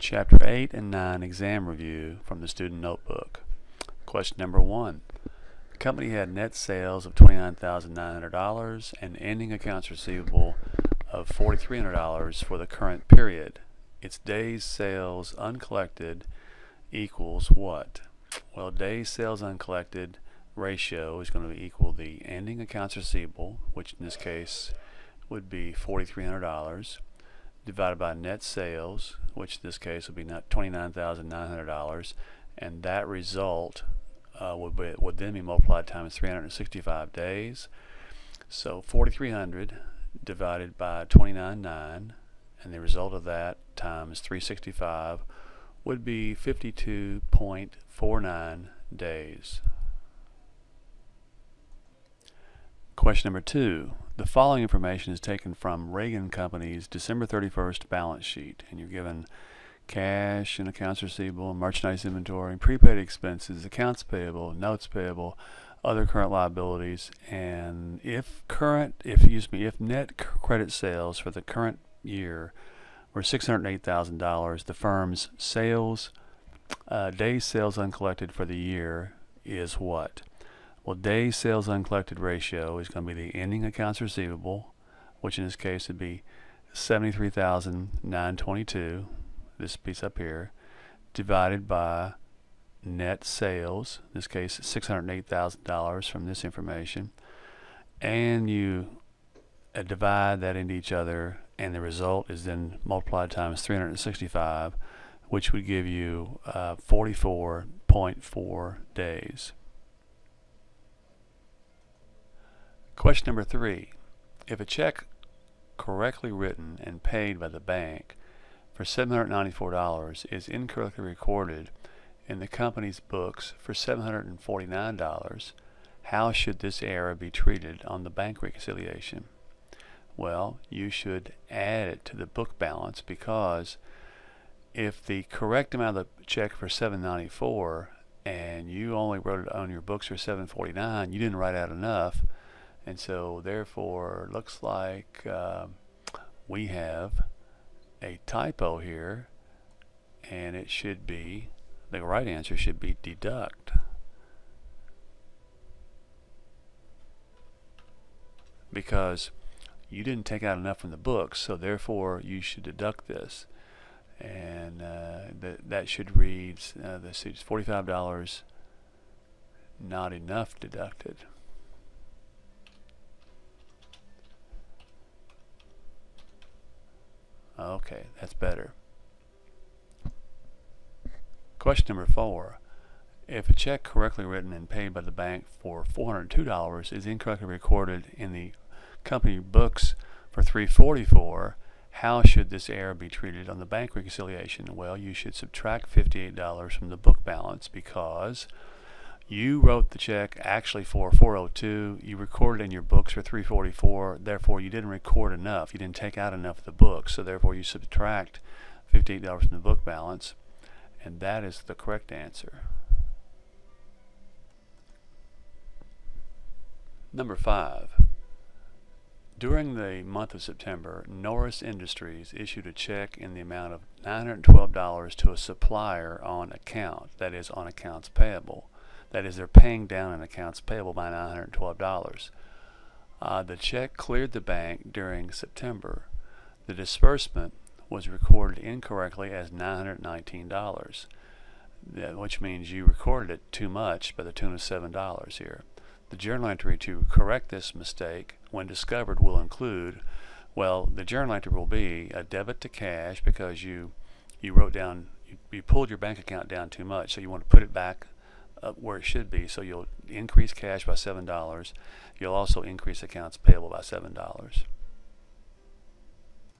Chapter 8 and 9 exam review from the student notebook. Question number 1. The company had net sales of $29,900 and ending accounts receivable of $4,300 for the current period. Its days sales uncollected equals what? Well, days sales uncollected ratio is going to equal the ending accounts receivable, which in this case would be $4,300, divided by net sales, which in this case would be $29,900, and that result would then be multiplied times 365 days. So 4,300 divided by 29.9, and the result of that times 365 would be 52.49 days. Question number 2. The following information is taken from Reagan Company's December 31st balance sheet, and you're given cash and accounts receivable, merchandise inventory, prepaid expenses, accounts payable, notes payable, other current liabilities, and if net credit sales for the current year were $608,000, the firm's sales days sales uncollected for the year is what? Well, days sales uncollected ratio is going to be the ending accounts receivable, which in this case would be $73,922, this piece up here, divided by net sales, in this case $608,000 from this information, and you divide that into each other, and the result is then multiplied times 365, which would give you 44.4 days. Question number 3. If a check correctly written and paid by the bank for $794 is incorrectly recorded in the company's books for $749, how should this error be treated on the bank reconciliation? Well, you should add it to the book balance, because if the correct amount of the check for $794 and you only wrote it on your books for $749, you didn't write out enough. And so therefore it looks like we have a typo here, and it should be, the right answer should be deduct, because you didn't take out enough from the books, so therefore you should deduct this, and that should read this is $45 not enough deducted. Okay, that's better. Question number 4. If a check correctly written and paid by the bank for $402 is incorrectly recorded in the company books for $344, how should this error be treated on the bank reconciliation? Well, you should subtract $58 from the book balance, because you wrote the check actually for $402, you recorded in your books for $344, therefore you didn't record enough, you didn't take out enough of the books, so therefore you subtract $58 from the book balance, and that is the correct answer. Number 5. During the month of September, Norris Industries issued a check in the amount of $912 to a supplier on account, that is on accounts payable. That is, they're paying down an accounts payable by $912. The check cleared the bank during September. The disbursement was recorded incorrectly as $919, which means you recorded it too much by the tune of $7 here. The journal entry to correct this mistake when discovered will include, well, the journal entry will be a debit to cash, because you wrote down, you pulled your bank account down too much, so you want to put it back where it should be, so you'll increase cash by $7. You'll also increase accounts payable by $7.